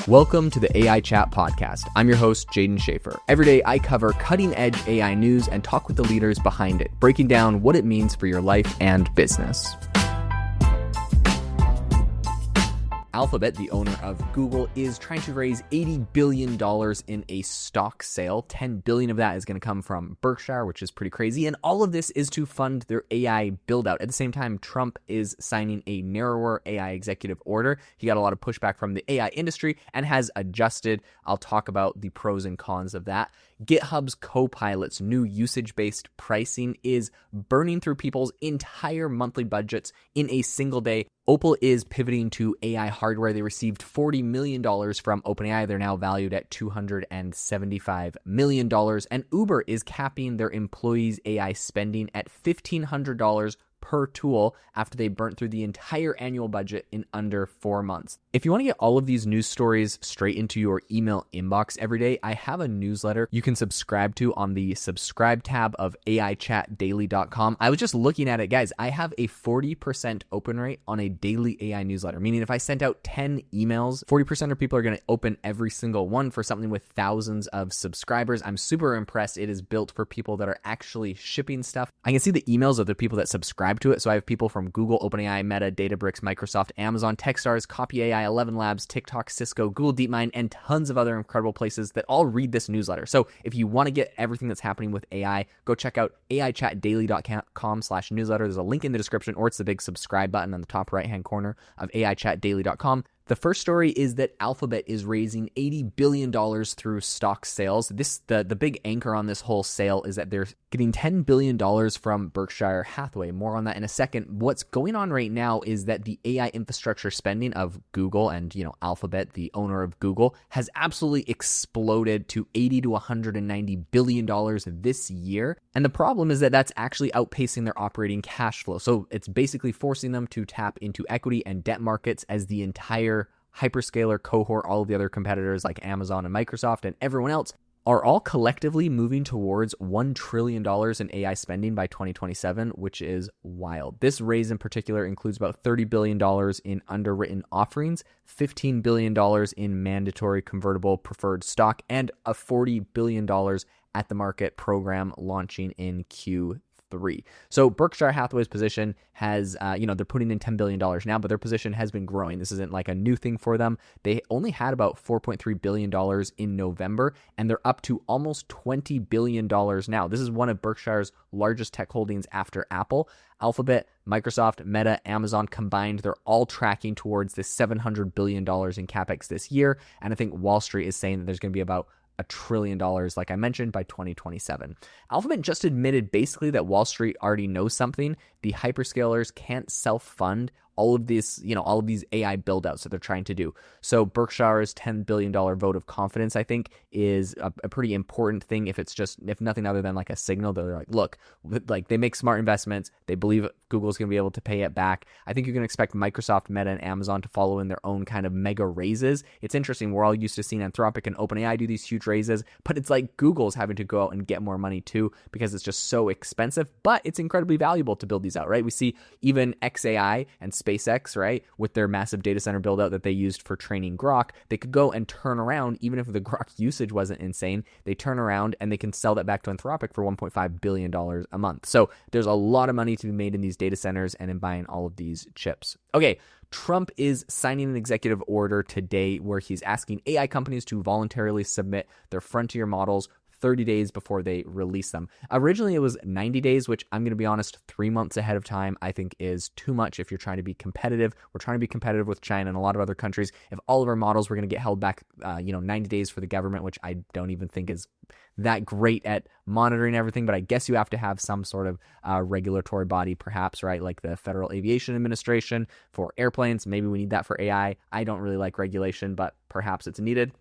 Welcome to the AI Chat Podcast. I'm your host, Jaden Schaefer. Every day I cover cutting-edge AI news and talk with the leaders behind it, breaking down what it means for your life and business. Alphabet, the owner of Google, is trying to raise $80 billion in a stock sale. $10 billion of that is going to come from Berkshire, which is pretty crazy. And all of this is to fund their AI build-out. At the same time, Trump is signing a narrower AI executive order. He got a lot of pushback from the AI industry and has adjusted. I'll talk about the pros and cons of that. GitHub's Copilot's new usage-based pricing is burning through people's entire monthly budgets in a single day. Opal is pivoting to AI hardware. They received $40 million from OpenAI. They're now valued at $275 million. And Uber is capping their employees' AI spending at $1,500 per tool after they burnt through the entire annual budget in under 4 months. If you want to get all of these news stories straight into your email inbox every day, I have a newsletter you can subscribe to on the subscribe tab of AIChatDaily.com. I was just looking at it, guys. I have a 40% open rate on a daily AI newsletter, meaning if I sent out 10 emails, 40% of people are going to open every single one for something with thousands of subscribers. I'm super impressed. It is built for people that are actually shipping stuff. I can see the emails of the people that subscribe to it. So I have people from Google, OpenAI, Meta, Databricks, Microsoft, Amazon, Techstars, Copy AI, 11 Labs, TikTok, Cisco, Google DeepMind, and tons of other incredible places that all read this newsletter. So if you want to get everything that's happening with AI, go check out AIChatDaily.com/newsletter. There's a link in the description, or it's the big subscribe button on the top right-hand corner of AIChatDaily.com. The first story is that Alphabet is raising $80 billion through stock sales. The big anchor on this whole sale is that they're getting $10 billion from Berkshire Hathaway. More on that in a second. What's going on right now is that the AI infrastructure spending of Google and, Alphabet, the owner of Google, has absolutely exploded to $80 to $190 billion this year. And the problem is that that's actually outpacing their operating cash flow. So it's basically forcing them to tap into equity and debt markets as the entire hyperscaler cohort, all of the other competitors like Amazon and Microsoft and everyone else, are all collectively moving towards $1 trillion in AI spending by 2027, which is wild. This raise in particular includes about $30 billion in underwritten offerings, $15 billion in mandatory convertible preferred stock, and a $40 billion at the market program launching in Q3. So Berkshire Hathaway's position has, they're putting in $10 billion now, but their position has been growing. This isn't like a new thing for them. They only had about $4.3 billion in November, and they're up to almost $20 billion now. This is one of Berkshire's largest tech holdings after Apple. Alphabet, Microsoft, Meta, Amazon combined, they're all tracking towards this $700 billion in CapEx this year. And I think Wall Street is saying that there's going to be about $1 trillion, like I mentioned, by 2027. Alphabet just admitted basically that Wall Street already knows something. The hyperscalers can't self-fund all of these AI build-outs that they're trying to do. So Berkshire's $10 billion vote of confidence, I think, is a pretty important thing if nothing other than like a signal that they're like, look, like they make smart investments. They believe Google's going to be able to pay it back. I think you can expect Microsoft, Meta, and Amazon to follow in their own kind of mega raises. It's interesting. We're all used to seeing Anthropic and OpenAI do these huge raises, but it's like Google's having to go out and get more money too because it's just so expensive, but it's incredibly valuable to build these out, right? We see even XAI and SpaceX, right, with their massive data center build out that they used for training Grok, they could go and turn around, even if the Grok usage wasn't insane, they turn around and they can sell that back to Anthropic for $1.5 billion a month. So there's a lot of money to be made in these data centers and in buying all of these chips. Okay, Trump is signing an executive order today where he's asking AI companies to voluntarily submit their frontier models 30 days before they release them. Originally, it was 90 days, which I'm going to be honest, 3 months ahead of time, I think is too much if you're trying to be competitive. We're trying to be competitive with China and a lot of other countries. If all of our models were going to get held back, 90 days for the government, which I don't even think is that great at monitoring everything, but I guess you have to have some sort of regulatory body, perhaps, right? Like the Federal Aviation Administration for airplanes. Maybe we need that for AI. I don't really like regulation, but perhaps it's needed.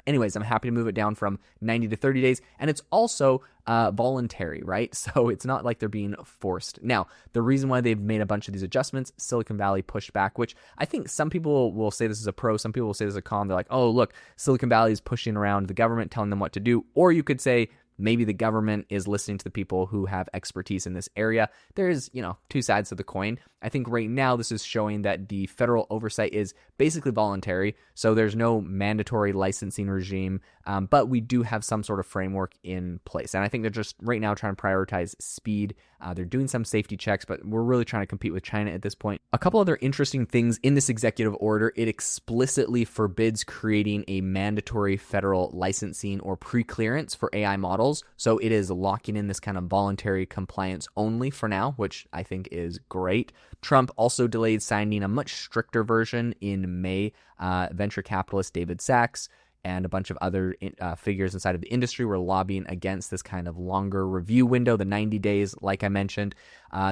Anyways, I'm happy to move it down from 90 to 30 days. And it's also voluntary, right? So it's not like they're being forced. Now, the reason why they've made a bunch of these adjustments, Silicon Valley pushed back, which I think some people will say this is a pro, some people will say this is a con. They're like, oh, look, Silicon Valley is pushing around the government, telling them what to do. Or you could say, maybe the government is listening to the people who have expertise in this area. There's, two sides to the coin. I think right now this is showing that the federal oversight is basically voluntary, so there's no mandatory licensing regime, but we do have some sort of framework in place. And I think they're just right now trying to prioritize speed. They're doing some safety checks, but we're really trying to compete with China at this point. A couple other interesting things in this executive order: it explicitly forbids creating a mandatory federal licensing or pre-clearance for AI models. So it is locking in this kind of voluntary compliance only for now, which I think is great. Trump also delayed signing a much stricter version in May. Venture capitalist David Sachs and a bunch of other figures inside of the industry were lobbying against this kind of longer review window, the 90 days, like I mentioned.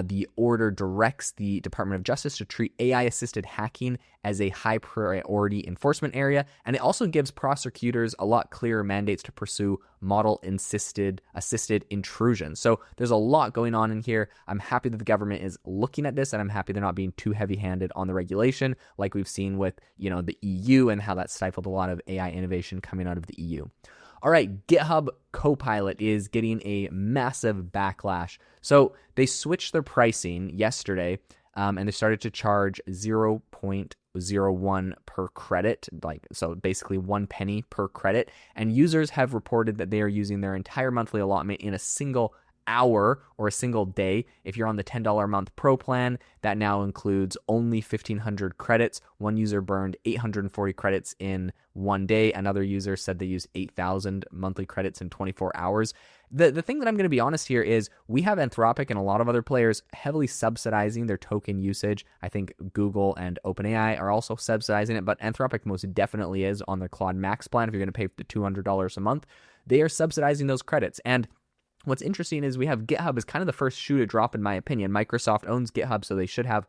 The order directs the Department of Justice to treat AI-assisted hacking as a high priority enforcement area, and it also gives prosecutors a lot clearer mandates to pursue model-assisted intrusion. So there's a lot going on in here. I'm happy that the government is looking at this, and I'm happy they're not being too heavy-handed on the regulation, like we've seen with the EU and how that stifled a lot of AI innovation coming out of the EU. All right, GitHub Copilot is getting a massive backlash. So they switched their pricing yesterday, and they started to charge 0.01 per credit, so basically 1 penny per credit. And users have reported that they are using their entire monthly allotment in a single hour or a single day. If you're on the $10 a month pro plan, that now includes only 1,500 credits. One user burned 840 credits in one day. Another user said they used 8,000 monthly credits in 24 hours. The thing that I'm going to be honest here is we have Anthropic and a lot of other players heavily subsidizing their token usage. I think Google and OpenAI are also subsidizing it, but Anthropic most definitely is on their Claude Max plan. If you're going to pay the $200 a month, they are subsidizing those credits. And what's interesting is we have GitHub as kind of the first shoe to drop, in my opinion. Microsoft owns GitHub, so they should have,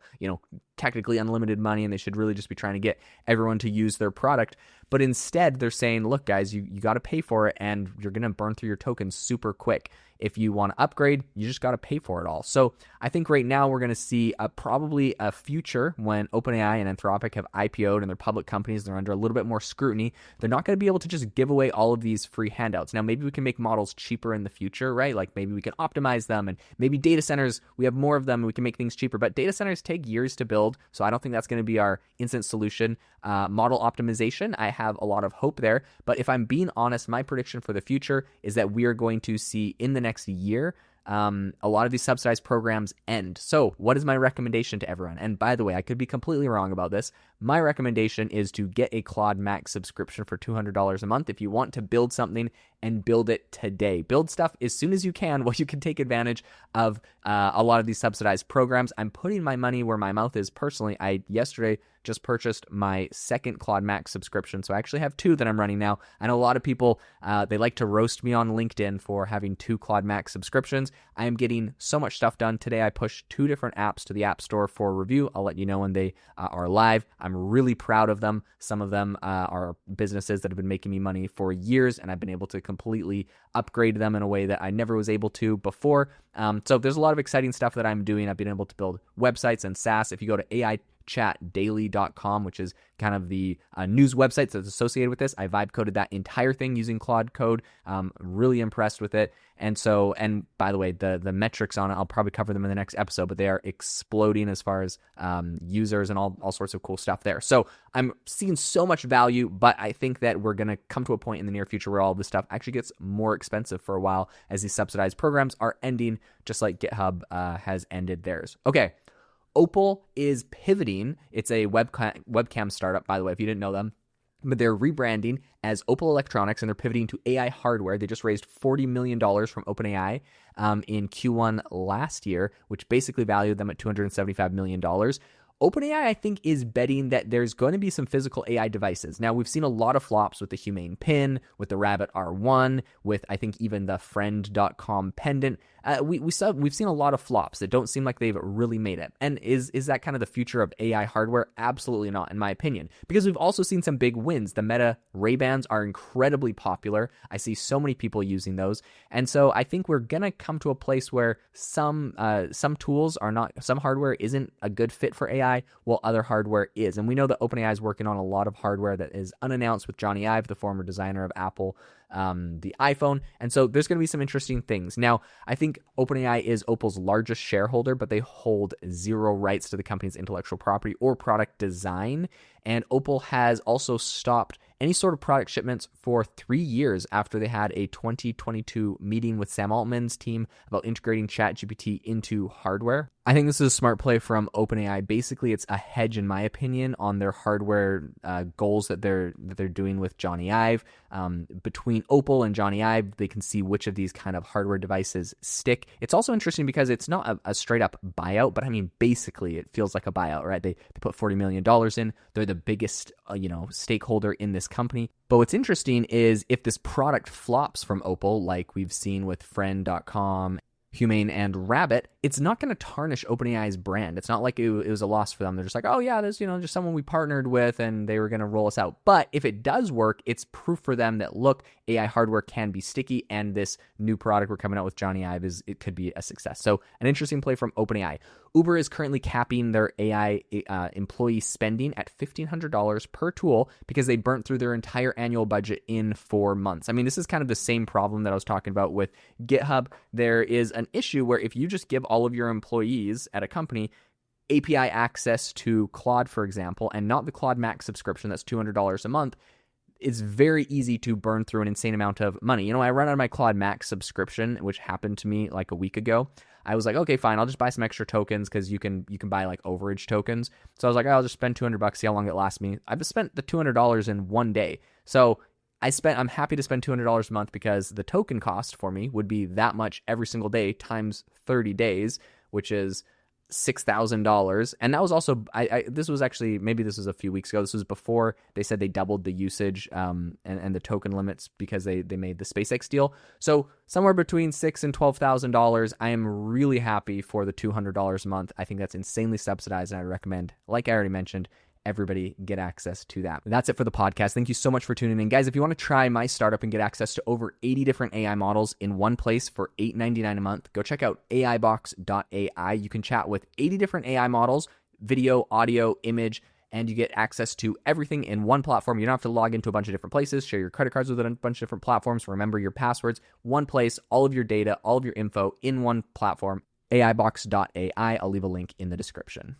technically unlimited money, and they should really just be trying to get everyone to use their product. But instead, they're saying, look, guys, you got to pay for it, and you're going to burn through your tokens super quick. If you want to upgrade, you just got to pay for it all. So I think right now we're going to see probably a future when OpenAI and Anthropic have IPO'd and they're public companies, they're under a little bit more scrutiny. They're not going to be able to just give away all of these free handouts. Now, maybe we can make models cheaper in the future, right? Like maybe we can optimize them, and maybe data centers, we have more of them and we can make things cheaper. But data centers take years to build, so I don't think that's going to be our instant solution. Model optimization, I have a lot of hope there. But if I'm being honest, my prediction for the future is that we are going to see in the next year a lot of these subsidized programs end. So what is my recommendation to everyone? And by the way, I could be completely wrong about this. My recommendation is to get a Claude Max subscription for $200 a month if you want to build something, and build it today. Build stuff as soon as you can while you can take advantage of a lot of these subsidized programs. I'm putting my money where my mouth is personally. I yesterday just purchased my second Claude Max subscription, so I actually have 2 that I'm running now. I know a lot of people, they like to roast me on LinkedIn for having 2 Claude Max subscriptions. I am getting so much stuff done. Today I pushed 2 different apps to the App Store for review. I'll let you know when they are live. I'm really proud of them. Some of them are businesses that have been making me money for years, and I've been able to completely upgrade them in a way that I never was able to before. So there's a lot of exciting stuff that I'm doing. I've been able to build websites and SaaS. If you go to AIChatDaily.com, which is kind of the news website that's associated with this, I vibe coded that entire thing using Claude Code. Really impressed with it. And by the way, the metrics on it, I'll probably cover them in the next episode, but they are exploding as far as users and all sorts of cool stuff there. So I'm seeing so much value, but I think that we're going to come to a point in the near future where all this stuff actually gets more expensive for a while as these subsidized programs are ending, just like GitHub has ended theirs. Okay. Opal is pivoting. It's a webcam startup, by the way, if you didn't know them. But they're rebranding as Opal Electronics, and they're pivoting to AI hardware. They just raised $40 million from OpenAI in Q1 last year, which basically valued them at $275 million. OpenAI, I think, is betting that there's going to be some physical AI devices. Now, we've seen a lot of flops with the Humane Pin, with the Rabbit R1, with, I think, even the Friend.com pendant. We've seen a lot of flops that don't seem like they've really made it. And is that kind of the future of AI hardware? Absolutely not, in my opinion. Because we've also seen some big wins. The Meta Ray-Bans are incredibly popular. I see so many people using those. And so I think we're going to come to a place where some tools are not, some hardware isn't a good fit for AI AI, while other hardware is. And we know that OpenAI is working on a lot of hardware that is unannounced with Johnny Ive, the former designer of Apple, the iPhone. And so there's going to be some interesting things. Now, I think OpenAI is Opal's largest shareholder, but they hold zero rights to the company's intellectual property or product design. And Opal has also stopped any sort of product shipments for 3 years after they had a 2022 meeting with Sam Altman's team about integrating ChatGPT into hardware. I think this is a smart play from OpenAI. Basically, it's a hedge, in my opinion, on their hardware goals that they're doing with Johnny Ive. Between Opal and Johnny Ive, they can see which of these kind of hardware devices stick. It's also interesting because it's not a straight up buyout, but I mean, basically, it feels like a buyout, right? They put $40 million in. They're the biggest, stakeholder in this company. But what's interesting is if this product flops from Opal, like we've seen with Friend.com, Humane, and Rabbit, it's not going to tarnish OpenAI's brand. It's not like it was a loss for them. They're just like, oh yeah, there's just someone we partnered with and they were going to roll us out. But if it does work, it's proof for them that, look, AI hardware can be sticky, and this new product we're coming out with Johnny Ive it could be a success. So an interesting play from OpenAI. Uber is currently capping their AI employee spending at $1,500 per tool because they burnt through their entire annual budget in 4 months. I mean, this is kind of the same problem that I was talking about with GitHub. There is an issue where if you just give all of your employees at a company API access to Claude, for example, and not the Claude Max subscription that's $200 a month, it's very easy to burn through an insane amount of money. I run out of my Claude Max subscription, which happened to me like a week ago. I was like, okay, fine, I'll just buy some extra tokens because you can buy like overage tokens. So I was like, I'll just spend $200, see how long it lasts me. I've spent the $200 in one day. So I'm happy to spend $200 a month because the token cost for me would be that much every single day times 30 days, which is $6,000. And that was also, this was actually, maybe this was a few weeks ago. This was before they said they doubled the usage and the token limits because they made the SpaceX deal. So somewhere between $6,000 and $12,000. I am really happy for the $200 a month. I think that's insanely subsidized, and I recommend, like I already mentioned, everybody get access to that. That's it for the podcast. Thank you so much for tuning in. Guys, if you want to try my startup and get access to over 80 different AI models in one place for $8.99 a month, go check out aibox.ai. You can chat with 80 different AI models, video, audio, image, and you get access to everything in one platform. You don't have to log into a bunch of different places, share your credit cards with a bunch of different platforms, remember your passwords. One place, all of your data, all of your info in one platform, aibox.ai. I'll leave a link in the description.